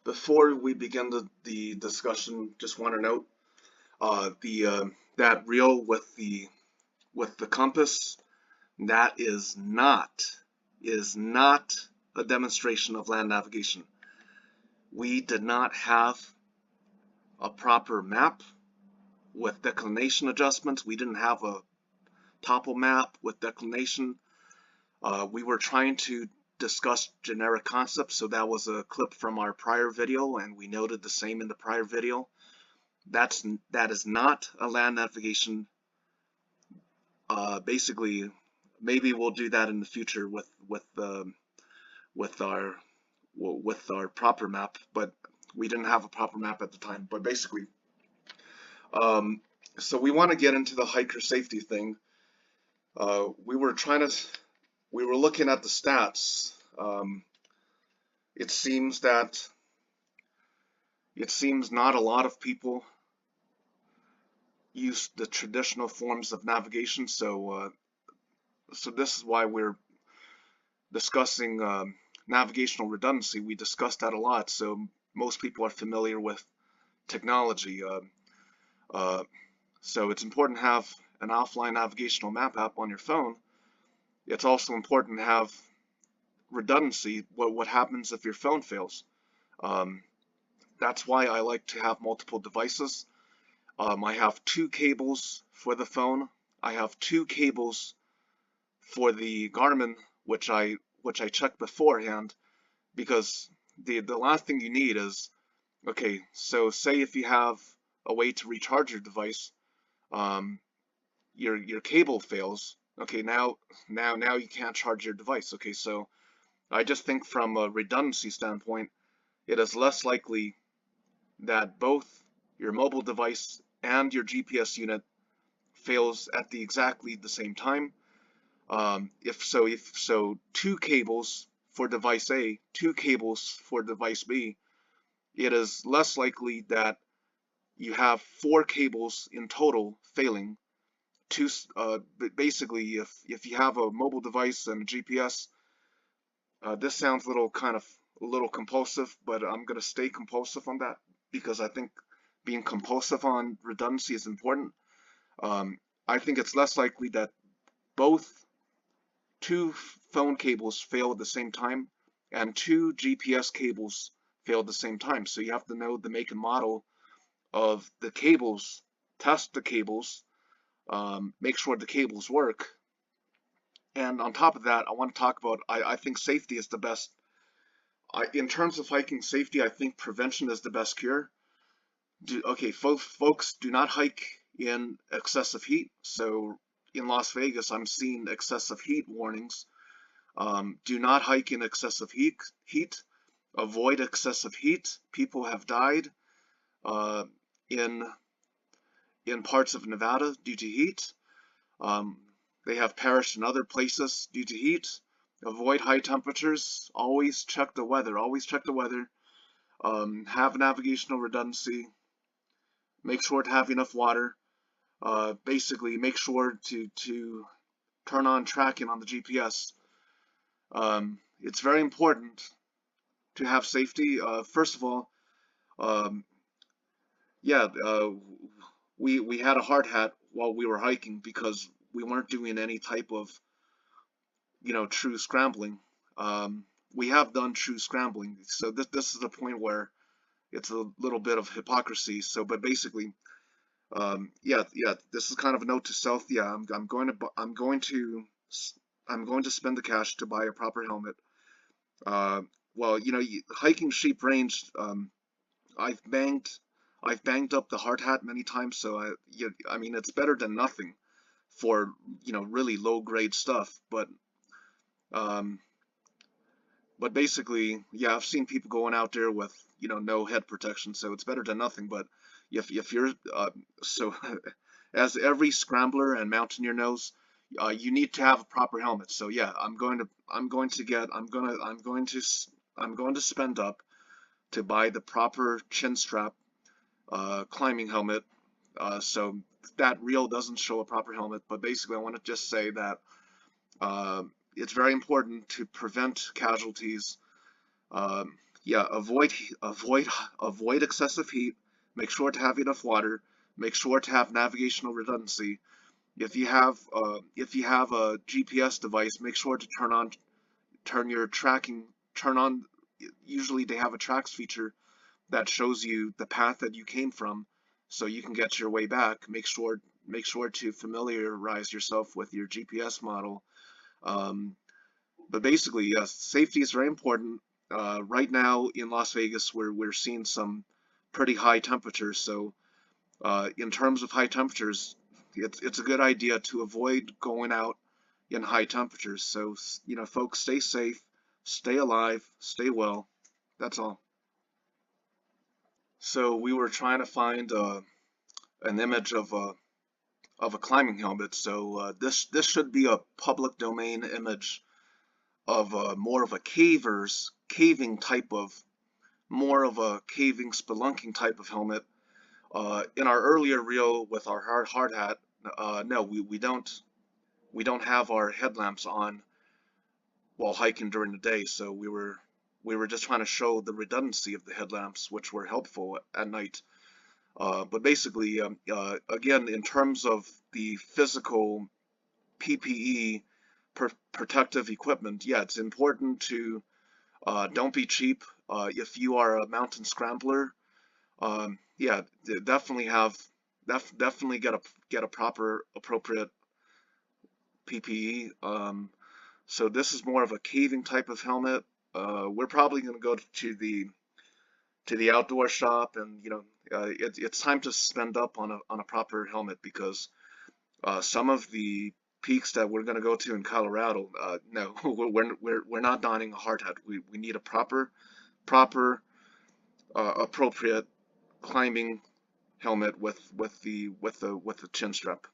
Before we begin the discussion, just want to note the that reel with the compass, that is not a demonstration of land navigation. We did not have a proper map with declination adjustments. We didn't have a topo map with declination. We were trying to discuss generic concepts, so that was a clip from our prior video, and we noted the same in the prior video. That is not a land navigation. Basically, maybe we'll do that in the future with our proper map, but we didn't have a proper map at the time. But basically, so we want to get into the hiker safety thing. We were looking at the stats. It seems not a lot of people use the traditional forms of navigation, so this is why we're discussing navigational redundancy. We discussed that a lot, so most people are familiar with technology. So it's important to have an offline navigational map app on your phone. It's also important to have redundancy. What happens if your phone fails? That's why I like to have multiple devices. I have 2 cables for the phone. I have 2 cables for the Garmin, which I checked beforehand, because the last thing you need is, okay, so say if you have a way to recharge your device, your cable fails. Okay, now you can't charge your device. Okay, so I just think from a redundancy standpoint, it is less likely that both your mobile device and your GPS unit fails at exactly the same time. If so, 2 cables for device A, 2 cables for device B, it is less likely that you have 4 cables in total failing. Basically, if you have a mobile device and a GPS, this sounds a little compulsive, but I'm gonna stay compulsive on that because I think being compulsive on redundancy is important. I think it's less likely that both 2 phone cables fail at the same time and 2 GPS cables fail at the same time. So you have to know the make and model of the cables, test the cables, make sure the cables work. And on top of that, I want to talk about, I think safety is the best. In terms of hiking safety, I think prevention is the best cure. Okay, folks, do not hike in excessive heat. So in Las Vegas, I'm seeing excessive heat warnings. Do not hike in excessive heat. Avoid excessive heat. People have died in parts of Nevada due to heat. They have perished in other places due to heat. Avoid high temperatures. Always check the weather. Always check the weather. Have navigational redundancy. Make sure to have enough water. Basically, make sure to turn on tracking on the GPS. It's very important to have safety. First of all, yeah, we had a hard hat while we were hiking because we weren't doing any type of, true scrambling. We have done true scrambling, so this is a point where it's a little bit of hypocrisy. So, but basically, yeah, this is kind of a note to self. Yeah, I'm going to spend the cash to buy a proper helmet. Well, hiking Sheep Range, I've banged up the hard hat many times, so I mean, it's better than nothing for, really low grade stuff. But basically, yeah, I've seen people going out there with, no head protection, so it's better than nothing. But if you're so as every scrambler and mountaineer knows, you need to have a proper helmet. So yeah, I'm going to spend up to buy the proper chin strap climbing helmet. So that reel doesn't show a proper helmet, but basically I want to just say that it's very important to prevent casualties. yeah, avoid excessive heat. Make sure to have enough water. Make sure to have navigational redundancy. If you have a GPS device, make sure to turn your tracking turn on. Usually they have a tracks feature that shows you the path that you came from, so you can get your way back. Make sure to familiarize yourself with your GPS model. Um, but basically, yes, safety is very important. Right now in Las Vegas, we're seeing some pretty high temperatures. So in terms of high temperatures, it's a good idea to avoid going out in high temperatures. So folks, stay safe, stay alive, stay well. That's all. So we were trying to find an image of a climbing helmet. So this should be a public domain image of more of a caving type of more of a caving spelunking type of helmet. In our earlier reel with our hard hat, no, we don't have our headlamps on while hiking during the day, so we were just trying to show the redundancy of the headlamps, which were helpful at night. But basically, again, in terms of the physical PPE, protective equipment, yeah, it's important to don't be cheap. If you are a mountain scrambler, yeah, definitely definitely get a proper appropriate PPE. So this is more of a caving type of helmet. We're probably going to go to the outdoor shop, and it's time to spend up on a proper helmet, because some of the peaks that we're going to go to in Colorado, no, we're not donning a hard hat. We need a proper appropriate climbing helmet with the chin strap.